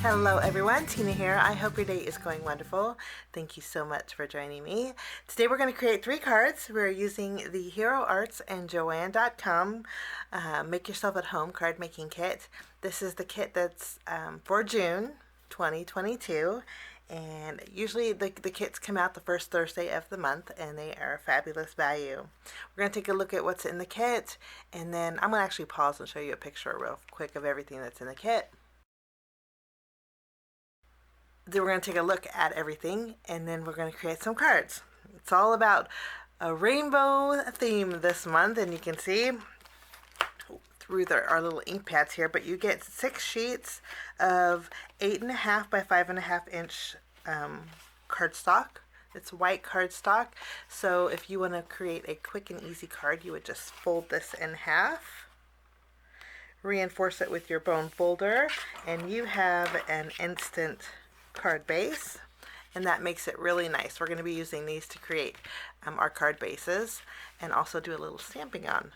Hello everyone, Tina here. I hope your day is going wonderful. Thank you so much for joining me. Today we're going to create 3 cards. We're using the Hero Arts and Joann.com Make Yourself at Home card making kit. This is the kit that's for June 2022. And usually the kits come out the first Thursday of the month, and they are a fabulous value. We're going to take a look at what's in the kit, and then I'm going to actually pause and show you a picture real quick of everything that's in the kit. Then we're going to take a look at everything, and then we're going to create some cards. It's all about a rainbow theme this month, and you can see through our little ink pads here, but you get 6 sheets of 8.5 by 5.5 inch cardstock. It's white cardstock, so if you want to create a quick and easy card, you would just fold this in half, reinforce it with your bone folder, and you have an instant card base, and that makes it really nice. We're going to be using these to create our card bases and also do a little stamping on.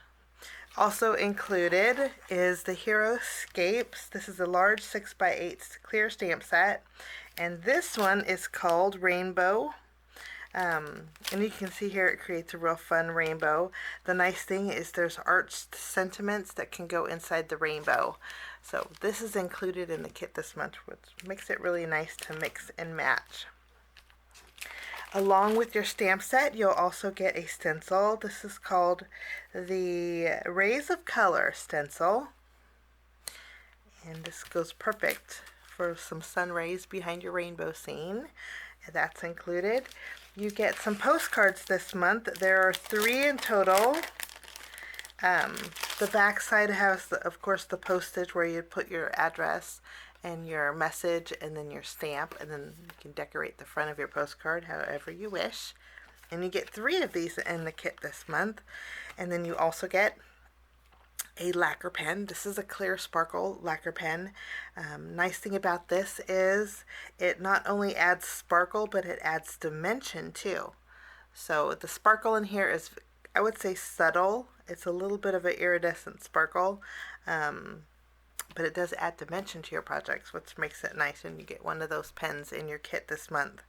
Also included is the Hero Scapes. This is a large 6x8 clear stamp set, and this one is called Rainbow. And you can see here it creates a real fun rainbow. The nice thing is there's arched sentiments that can go inside the rainbow. So this is included in the kit this month, which makes it really nice to mix and match. Along with your stamp set, you'll also get a stencil. This is called the Rays of Color stencil. And this goes perfect for some sun rays behind your rainbow scene. That's included. You get some postcards this month. There are 3 in total. The back side has, of course, the postage where you put your address and your message and then your stamp, and then you can decorate the front of your postcard however you wish. And you get 3 of these in the kit this month. And then you also get a lacquer pen. This is a clear sparkle lacquer pen. Nice thing about this is it not only adds sparkle, but it adds dimension too. So the sparkle in here is, I would say, subtle. It's a little bit of an iridescent sparkle, but it does add dimension to your projects, which makes it nice, and you get one of those pens in your kit this month.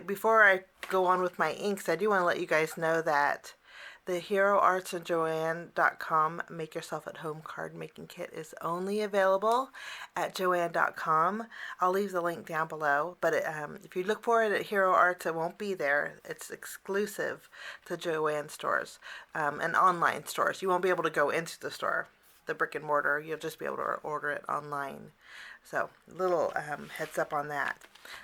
Before I go on with my inks, I do want to let you guys know that the Hero Arts and Joann.com Make Yourself at Home card making kit is only available at Joann.com. I'll leave the link down below, but if you look for it at Hero Arts, it won't be there. It's exclusive to Joann stores and online stores. You won't be able to go into the store, the brick and mortar. You'll just be able to order it online. So little heads up on that.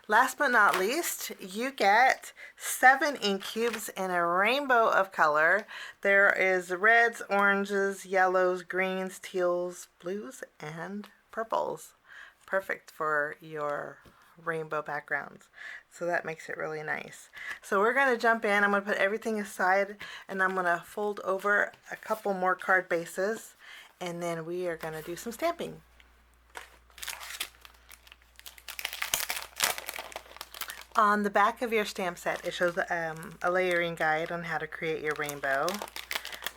Last but not least, you get 7 ink cubes in a rainbow of color. There is reds, oranges, yellows, greens, teals, blues, and purples. Perfect for your rainbow backgrounds. So that makes it really nice. So we're going to jump in. I'm going to put everything aside, and I'm going to fold over a couple more card bases, and then we are going to do some stamping. On the back of your stamp set, it shows a layering guide on how to create your rainbow,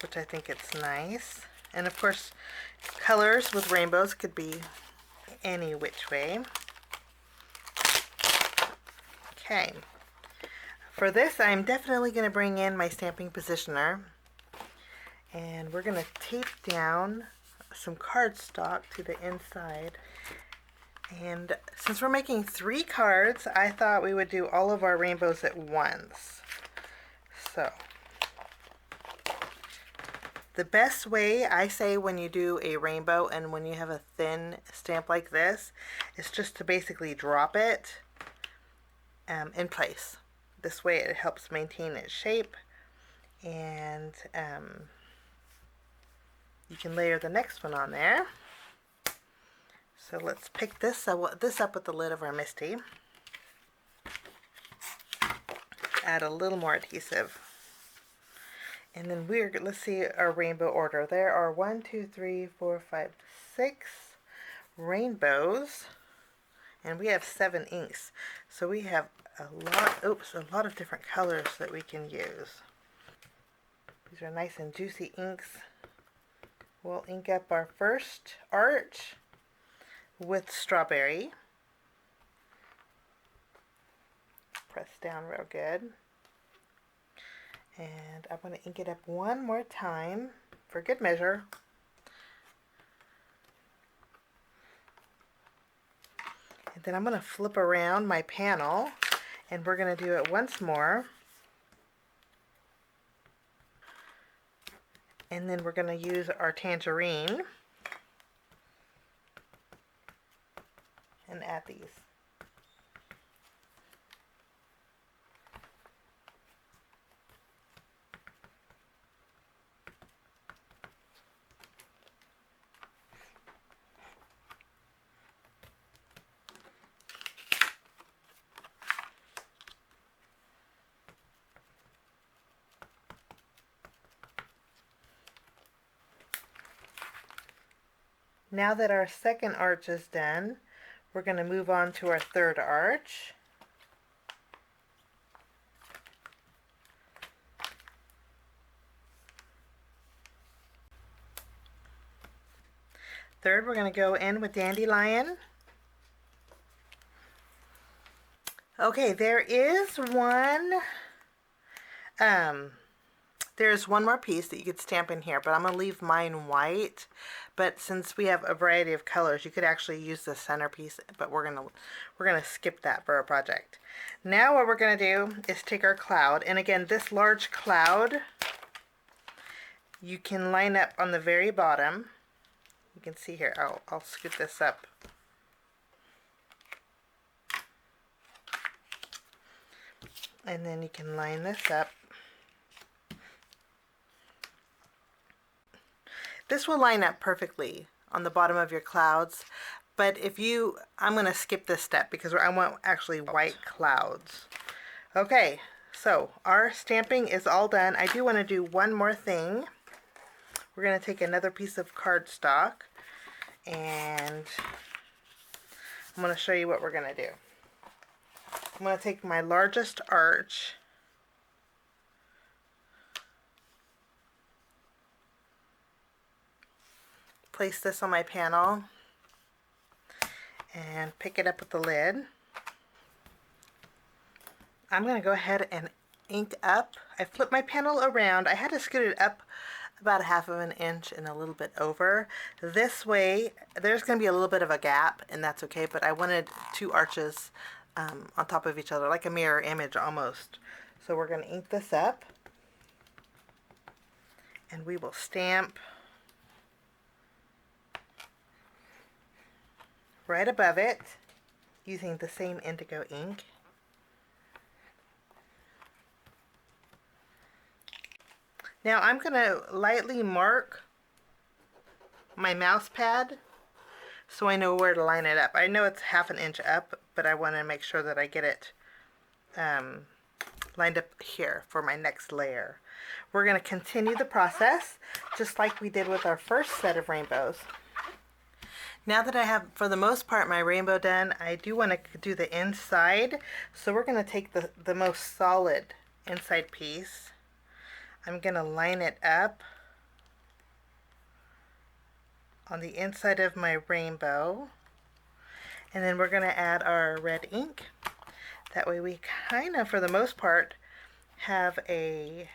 which I think it's nice. And of course, colors with rainbows could be any which way. Okay. For this, I'm definitely going to bring in my stamping positioner, and we're going to tape down some cardstock to the inside. And since we're making 3 cards, I thought we would do all of our rainbows at once. So, the best way, I say, when you do a rainbow and when you have a thin stamp like this, is just to basically drop it in place. This way it helps maintain its shape, and you can layer the next one on there. So let's pick this up with the lid of our MISTI. Add a little more adhesive. And then let's see our rainbow order. There are 1, 2, 3, 4, 5, 6 rainbows. And we have 7 inks. So we have a lot of different colors that we can use. These are nice and juicy inks. We'll ink up our first arch with strawberry. press down real good. And I'm going to ink it up one more time for good measure. And then I'm going to flip around my panel and we're going to do it once more. And then we're going to use our tangerine and add these. Now that our second arch is done, we're going to move on to our third arch. Third, we're going to go in with dandelion. Okay, there's one more piece that you could stamp in here, but I'm going to leave mine white. But since we have a variety of colors, you could actually use the centerpiece, but we're gonna skip that for our project. Now what we're going to do is take our cloud, and again, this large cloud, you can line up on the very bottom. You can see here, I'll scoot this up. And then you can line this up. This will line up perfectly on the bottom of your clouds, but I'm going to skip this step because I want actually white clouds. Okay, so our stamping is all done. I do want to do one more thing. We're going to take another piece of cardstock and I'm going to show you what we're going to do. I'm going to take my largest arch place this on my panel and pick it up with the lid. I'm going to go ahead and ink up. I flipped my panel around. I had to scoot it up about 1/2 of an inch and a little bit over. This way there's going to be a little bit of a gap, and that's okay, but I wanted two arches on top of each other, like a mirror image almost. So we're going to ink this up and we will stamp right above it using the same indigo ink. Now I'm going to lightly mark my mouse pad so I know where to line it up. I know it's 1/2 an inch up, but I want to make sure that I get it lined up here for my next layer. We're going to continue the process just like we did with our first set of rainbows. Now that I have, for the most part, my rainbow done, I do want to do the inside. So we're going to take the most solid inside piece. I'm going to line it up on the inside of my rainbow. And then we're going to add our red ink. That way we kind of, for the most part, have a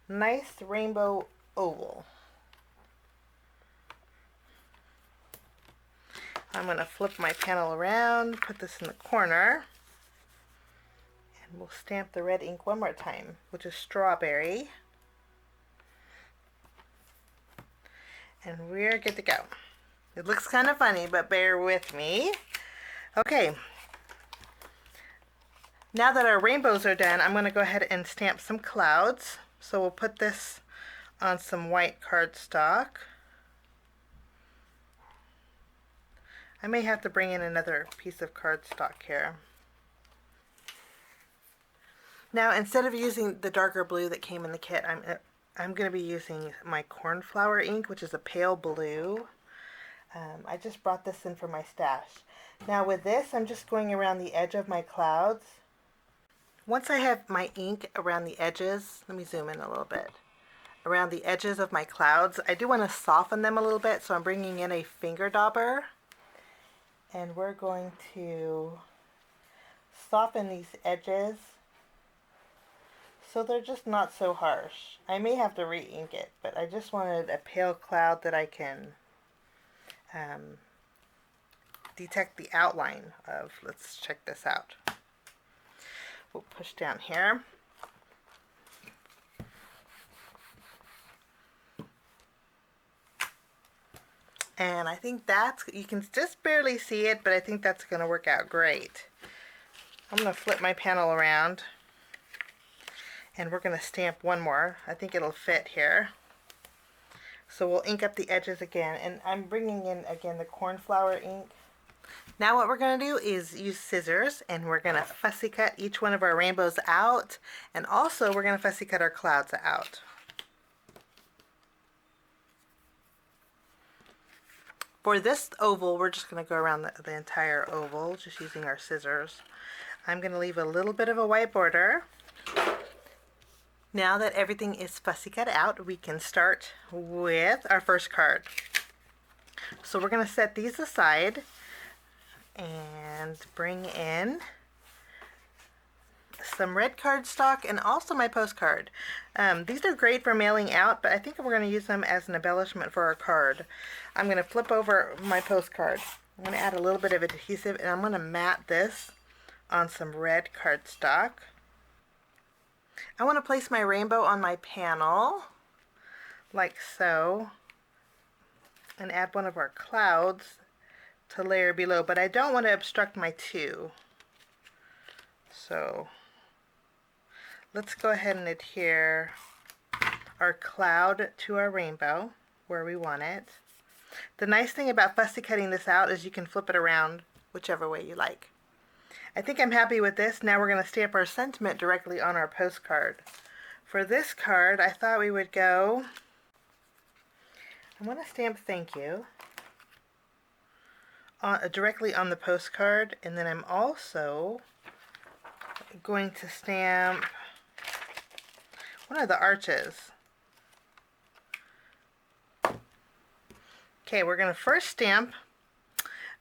nice rainbow oval. I'm going to flip my panel around, put this in the corner, and we'll stamp the red ink one more time, which is strawberry. And we're good to go. It looks kind of funny, but bear with me. Okay. Now that our rainbows are done, I'm going to go ahead and stamp some clouds. So we'll put this on some white cardstock. I may have to bring in another piece of cardstock here. Now, instead of using the darker blue that came in the kit, I'm going to be using my cornflower ink, which is a pale blue. I just brought this in from my stash. Now with this, I'm just going around the edge of my clouds. Once I have my ink around the edges, let me zoom in a little bit. Around the edges of my clouds, I do want to soften them a little bit, so I'm bringing in a finger dauber. And we're going to soften these edges so they're just not so harsh. I may have to re-ink it, but I just wanted a pale cloud that I can detect the outline of. Let's check this out. We'll push down here. And I think that's, you can just barely see it, but I think that's going to work out great. I'm going to flip my panel around, and we're going to stamp one more. I think it'll fit here. So we'll ink up the edges again, and I'm bringing in again the cornflower ink. Now what we're going to do is use scissors, and we're going to fussy cut each one of our rainbows out, and also we're going to fussy cut our clouds out. For this oval, we're just going to go around the entire oval, just using our scissors. I'm going to leave a little bit of a white border. Now that everything is fussy cut out, we can start with our first card. So we're going to set these aside and bring in some red cardstock and also my postcard. These are great for mailing out, but I think we're going to use them as an embellishment for our card. I'm going to flip over my postcard. I'm going to add a little bit of adhesive, and I'm going to mat this on some red cardstock. I want to place my rainbow on my panel, like so, and add one of our clouds to layer below, but I don't want to obstruct my two. So let's go ahead and adhere our cloud to our rainbow where we want it. The nice thing about fussy cutting this out is you can flip it around whichever way you like. I think I'm happy with this. Now we're going to stamp our sentiment directly on our postcard. For this card, I thought we would go, I'm going to stamp thank you directly on the postcard, and then I'm also going to stamp one of the arches. Okay, we're going to first stamp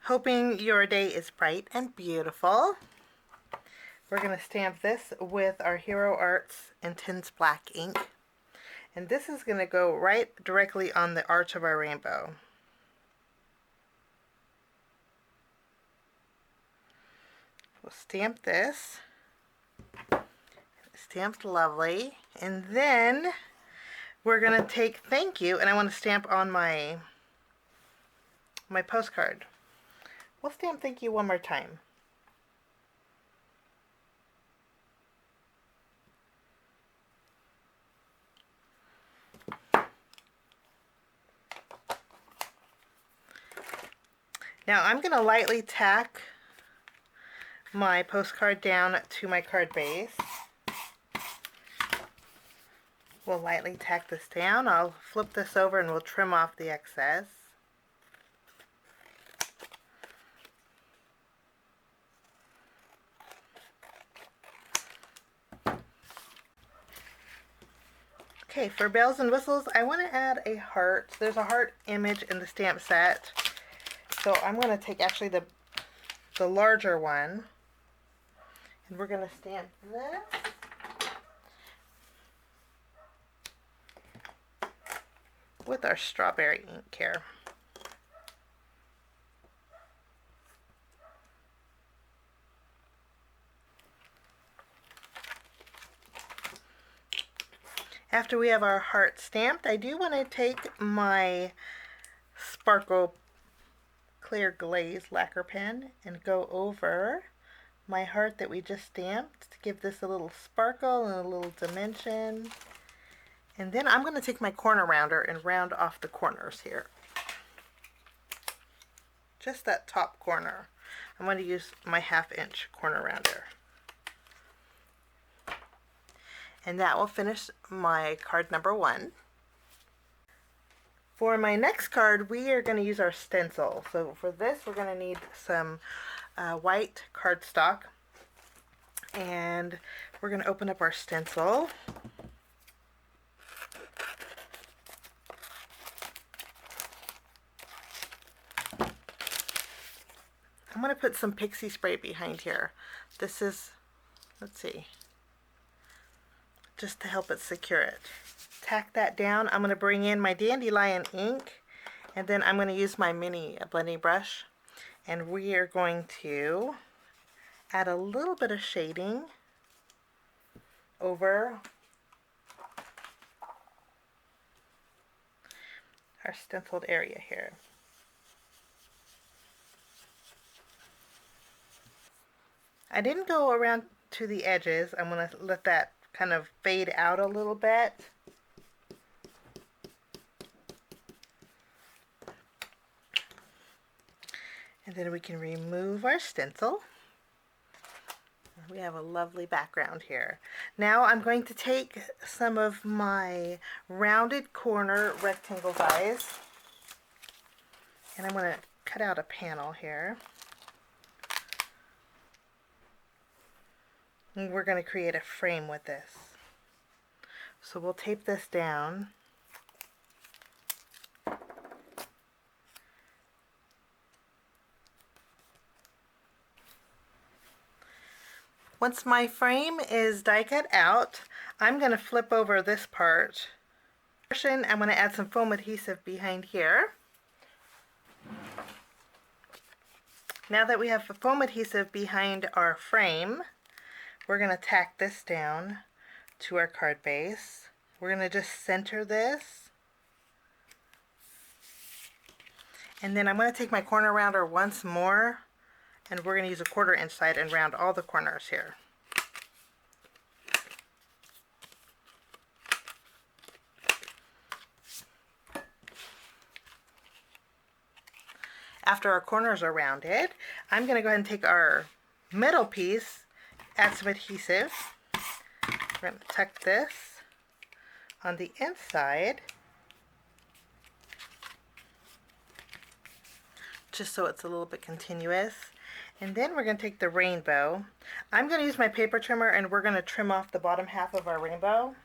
hoping your day is bright and beautiful. We're going to stamp this with our Hero Arts Intense Black ink. And this is going to go right directly on the arch of our rainbow. We'll stamp this. Stamped lovely. And then we're going to take thank you, and I want to stamp on my postcard. We'll stamp thank you one more time. Now I'm going to lightly tack my postcard down to my card base. We'll lightly tack this down. I'll flip this over and we'll trim off the excess. Okay, for bells and whistles, I want to add a heart. There's a heart image in the stamp set. So I'm going to take actually the larger one, and we're going to stamp this. With our strawberry ink here. After we have our heart stamped, I do want to take my Sparkle Clear Glaze lacquer pen and go over my heart that we just stamped to give this a little sparkle and a little dimension. And then I'm going to take my corner rounder and round off the corners here. Just that top corner. I'm going to use my 1/2 inch corner rounder. And that will finish my card number 1. For my next card, we are going to use our stencil. So for this, we're going to need some white cardstock. And we're going to open up our stencil. I'm going to put some pixie spray behind here. This is, let's see, just to help it secure it. Tack that down. I'm going to bring in my dandelion ink, and then I'm going to use my mini blending brush, and we are going to add a little bit of shading over our stenciled area here. I didn't go around to the edges. I'm going to let that kind of fade out a little bit. And then we can remove our stencil. We have a lovely background here. Now I'm going to take some of my rounded corner rectangle dies, and I'm going to cut out a panel here. And we're going to create a frame with this. So we'll tape this down. Once my frame is die cut out, I'm going to flip over this part. I'm going to add some foam adhesive behind here. Now that we have foam adhesive behind our frame, we're going to tack this down to our card base. We're going to just center this. And then I'm going to take my corner rounder once more, and we're going to use a 1/4 inch side and round all the corners here. After our corners are rounded, I'm going to go ahead and take our middle piece, add some adhesive. We're going to tuck this on the inside, just so it's a little bit continuous. And then we're going to take the rainbow. I'm going to use my paper trimmer, and we're going to trim off the bottom half of our rainbow.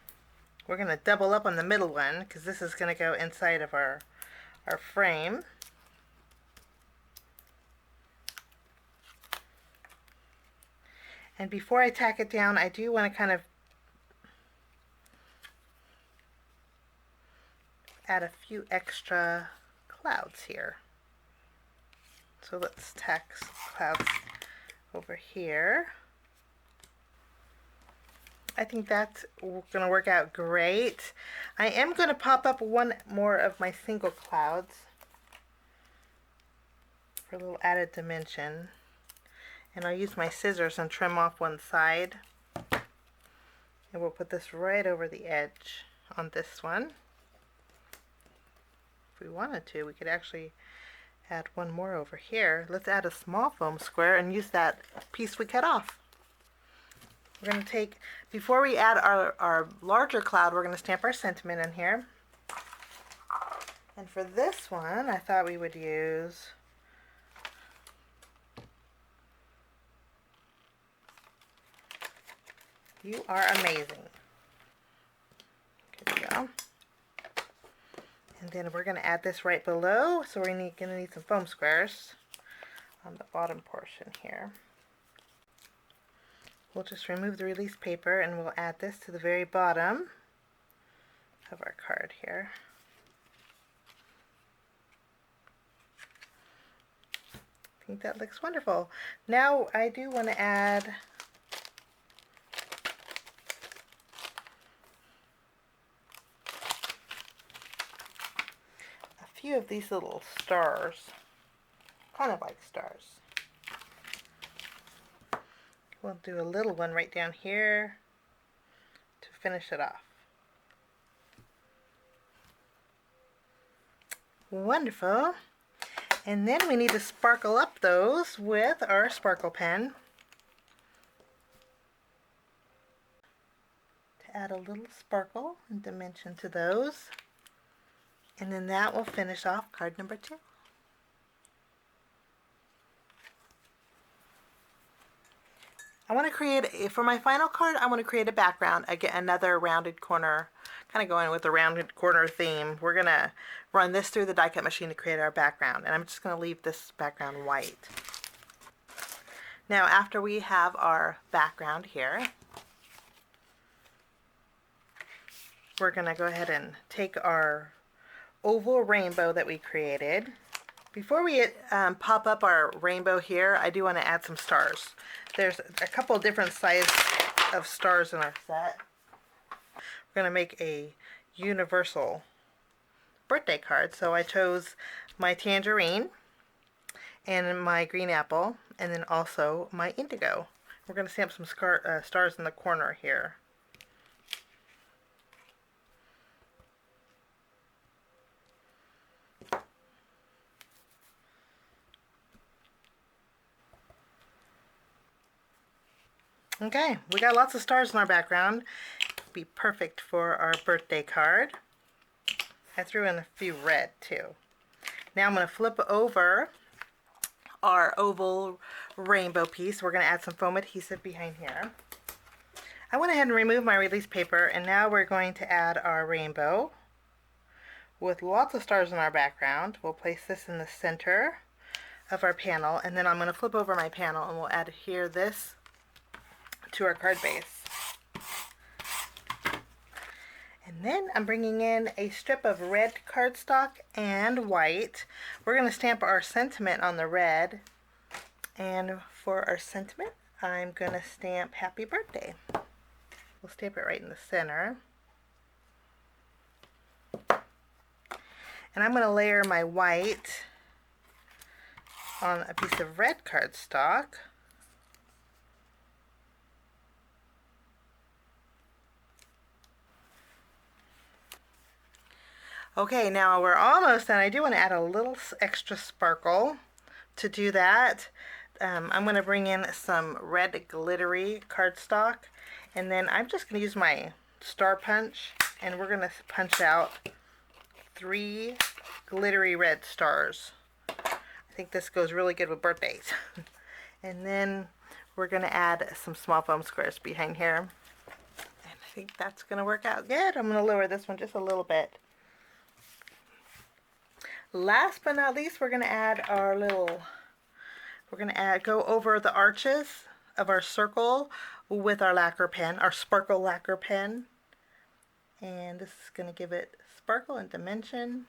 We're going to double up on the middle one, because this is going to go inside of our frame. And before I tack it down, I do want to kind of add a few extra clouds here. So let's tack some clouds over here. I think that's going to work out great. I am going to pop up one more of my single clouds for a little added dimension. And I'll use my scissors and trim off one side. And we'll put this right over the edge on this one. If we wanted to, we could actually add one more over here. Let's add a small foam square and use that piece we cut off. We're going to take, before we add our larger cloud, we're going to stamp our sentiment in here. And for this one, I thought we would use "You are amazing." Good to go. And then we're going to add this right below, so we're going to need some foam squares on the bottom portion here. We'll just remove the release paper, and we'll add this to the very bottom of our card here. I think that looks wonderful. Now I do want to add few of these little stars, kind of like stars. We'll do a little one right down here to finish it off. Wonderful. And then we need to sparkle up those with our sparkle pen to add a little sparkle and dimension to those. And then that will finish off card number 2. I want to create, for my final card, I want to create a background. Again, another rounded corner, kind of going with the rounded corner theme. We're going to run this through the die cut machine to create our background. And I'm just going to leave this background white. Now after we have our background here, we're going to go ahead and take our oval rainbow that we created. Before we pop up our rainbow here, I do want to add some stars. There's a couple different sizes of stars in our set. We're going to make a universal birthday card. So I chose my tangerine and my green apple, and then also my indigo. We're going to stamp some stars in the corner here. Okay, we got lots of stars in our background. Be perfect for our birthday card. I threw in a few red too. Now I'm going to flip over our oval rainbow piece. We're going to add some foam adhesive behind here. I went ahead and removed my release paper, and now we're going to add our rainbow with lots of stars in our background. We'll place this in the center of our panel, and then I'm going to flip over my panel and we'll adhere this to our card base. And then I'm bringing in a strip of red cardstock and white. We're going to stamp our sentiment on the red, and for our sentiment I'm going to stamp happy birthday. We'll stamp it right in the center. And I'm going to layer my white on a piece of red cardstock. Okay, now we're almost done. I do want to add a little extra sparkle. To do that, I'm going to bring in some red glittery cardstock, and then I'm just going to use my star punch, and we're going to punch out 3 glittery red stars. I think this goes really good with birthdays. And then we're going to add some small foam squares behind here. And I think that's going to work out good. I'm going to lower this one just a little bit. Last but not least, we're going to add our go over the arches of our circle with our lacquer pen, our sparkle lacquer pen. And this is going to give it sparkle and dimension.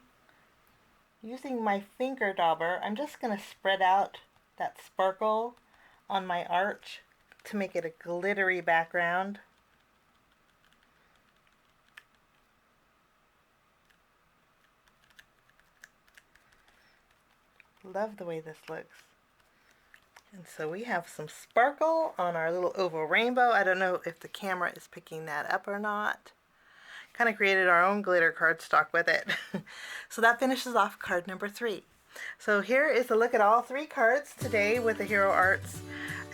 Using my finger dauber, I'm just going to spread out that sparkle on my arch to make it a glittery background. Love the way this looks. And so we have some sparkle on our little oval rainbow. I don't know if the camera is picking that up or not. Kind of created our own glitter cardstock with it. So that finishes off card number 3. So here is a look at all 3 cards today with the Hero Arts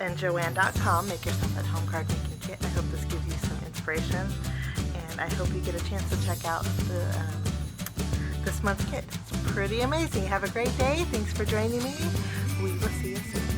and Joann.com. Make yourself at home card making kit. I hope this gives you some inspiration, and I hope you get a chance to check out this month's kit. It's pretty amazing. Have a great day. Thanks for joining me. We will see you soon.